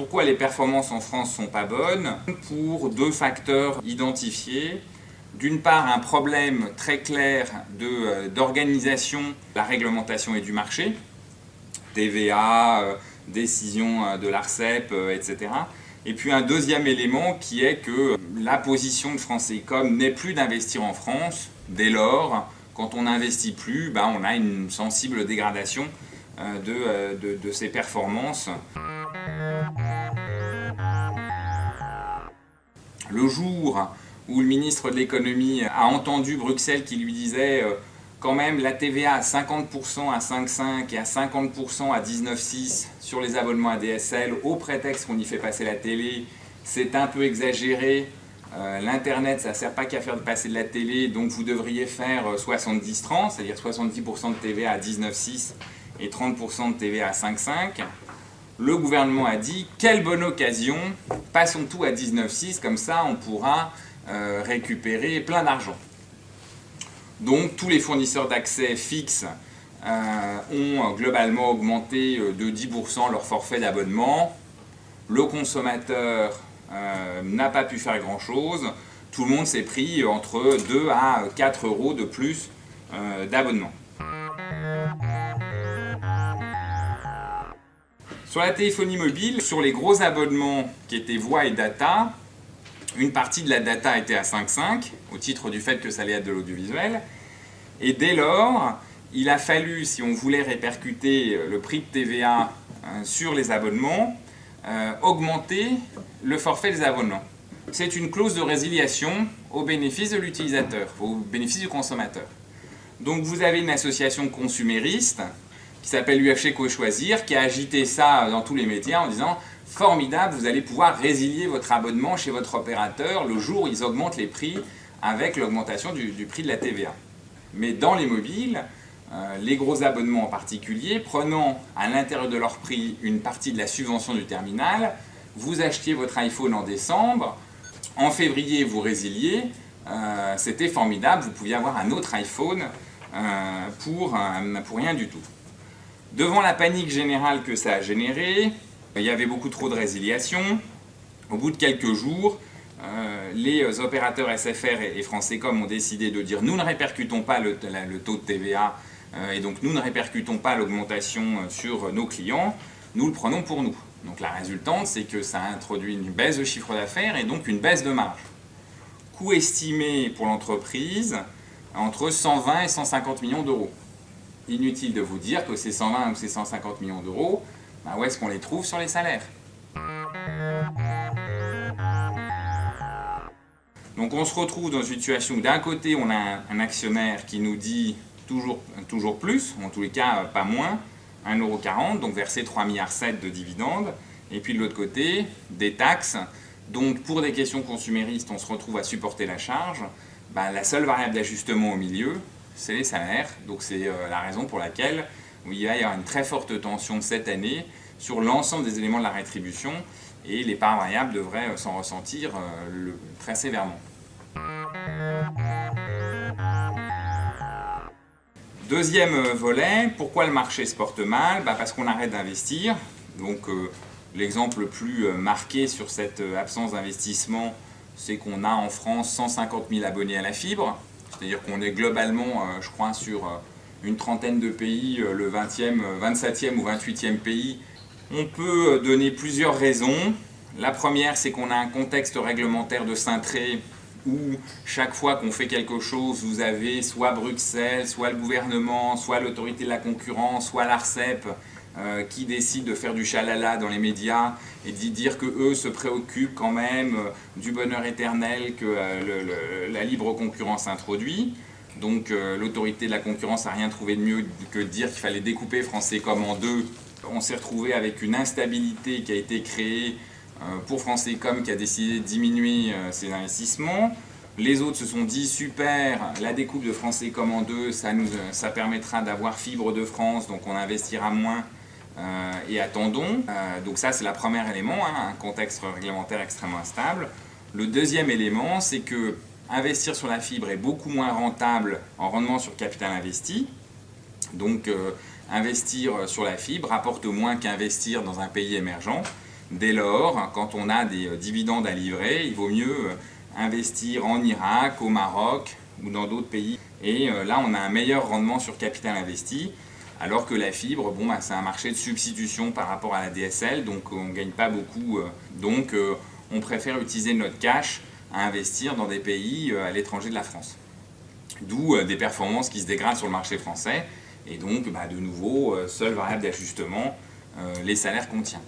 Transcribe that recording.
pourquoi les performances en France ne sont pas bonnes? Pour deux facteurs identifiés. D'une part, un problème très clair d'organisation de la réglementation et du marché, TVA, décision de l'ARCEP, etc. Et puis un deuxième élément qui est que la position de France Télécom n'est plus d'investir en France. Dès lors, quand on n'investit plus, on a une sensible dégradation de ses performances. Le jour où le ministre de l'économie a entendu Bruxelles qui lui disait quand même la TVA à 50% à 5,5 et à 50% à 19,6 sur les abonnements ADSL au prétexte qu'on y fait passer la télé, c'est un peu exagéré. L'Internet, ça ne sert pas qu'à faire passer de la télé, donc vous devriez faire 70-30, c'est-à-dire 70% de TVA à 19,6 et 30% de TVA à 5,5. Le gouvernement a dit « Quelle bonne occasion, passons tout à 19,6, comme ça on pourra récupérer plein d'argent ». Donc tous les fournisseurs d'accès fixes ont globalement augmenté de 10% leur forfait d'abonnement. Le consommateur n'a pas pu faire grand-chose. Tout le monde s'est pris entre 2 à 4 euros de plus d'abonnement. Sur la téléphonie mobile, sur les gros abonnements qui étaient voix et data, une partie de la data était à 5,5 au titre du fait que ça allait être de l'audiovisuel. Et dès lors, il a fallu, si on voulait répercuter le prix de TVA sur les abonnements, augmenter le forfait des abonnements. C'est une clause de résiliation au bénéfice de l'utilisateur, au bénéfice du consommateur. Donc vous avez une association consumériste qui s'appelle UFC Co-Choisir, qui a agité ça dans tous les médias en disant « Formidable, vous allez pouvoir résilier votre abonnement chez votre opérateur le jour où ils augmentent les prix avec l'augmentation du prix de la TVA ». Mais dans les mobiles, les gros abonnements en particulier, prenant à l'intérieur de leur prix une partie de la subvention du terminal, vous achetiez votre iPhone en décembre, en février vous résiliez, c'était formidable, vous pouviez avoir un autre iPhone pour rien du tout. Devant la panique générale que ça a généré, il y avait beaucoup trop de résiliation. Au bout de quelques jours, les opérateurs SFR et France Télécom ont décidé de dire nous ne répercutons pas le taux de TVA et donc nous ne répercutons pas l'augmentation sur nos clients, nous le prenons pour nous. Donc la résultante, c'est que ça a introduit une baisse de chiffre d'affaires et donc une baisse de marge. Coût estimé pour l'entreprise entre 120 et 150 millions d'euros. Inutile de vous dire que ces 120 ou ces 150 millions d'euros, où est-ce qu'on les trouve sur les salaires? Donc on se retrouve dans une situation où d'un côté on a un actionnaire qui nous dit toujours plus, en tous les cas pas moins, 1,40 €, donc verser 3,7 milliards de dividendes, et puis de l'autre côté des taxes, donc pour des questions consuméristes on se retrouve à supporter la charge, la seule variable d'ajustement au milieu, c'est les salaires, donc c'est la raison pour laquelle il va y avoir une très forte tension cette année sur l'ensemble des éléments de la rétribution et les parts variables devraient s'en ressentir très sévèrement. Deuxième volet, pourquoi le marché se porte mal? Parce qu'on arrête d'investir. Donc l'exemple le plus marqué sur cette absence d'investissement, c'est qu'on a en France 150 000 abonnés à la fibre. C'est-à-dire qu'on est globalement, je crois, sur une trentaine de pays, le 27e ou 28e pays. On peut donner plusieurs raisons. La première, c'est qu'on a un contexte réglementaire de cintré où chaque fois qu'on fait quelque chose, vous avez soit Bruxelles, soit le gouvernement, soit l'autorité de la concurrence, soit l'ARCEP qui décide de faire du chalala dans les médias et d'y dire qu'eux se préoccupent quand même du bonheur éternel que la libre concurrence introduit. Donc l'autorité de la concurrence n'a rien trouvé de mieux que de dire qu'il fallait découper France Télécom en deux. On s'est retrouvé avec une instabilité qui a été créée pour France Télécom qui a décidé de diminuer ses investissements. Les autres se sont dit super, la découpe de France Télécom en deux, ça permettra d'avoir fibre de France, donc on investira moins et attendons. Donc ça c'est le premier élément, un contexte réglementaire extrêmement instable. Le deuxième élément, c'est que investir sur la fibre est beaucoup moins rentable en rendement sur capital investi. Donc investir sur la fibre rapporte moins qu'investir dans un pays émergent. Dès lors, quand on a des dividendes à livrer, il vaut mieux investir en Irak, au Maroc ou dans d'autres pays. Et là, on a un meilleur rendement sur capital investi, alors que la fibre, bon, bah, c'est un marché de substitution par rapport à la DSL, donc on ne gagne pas beaucoup. Donc on préfère utiliser notre cash à investir dans des pays à l'étranger de la France. D'où des performances qui se dégradent sur le marché français. Et donc, bah, de nouveau, seule variable d'ajustement, les salaires qu'on tient.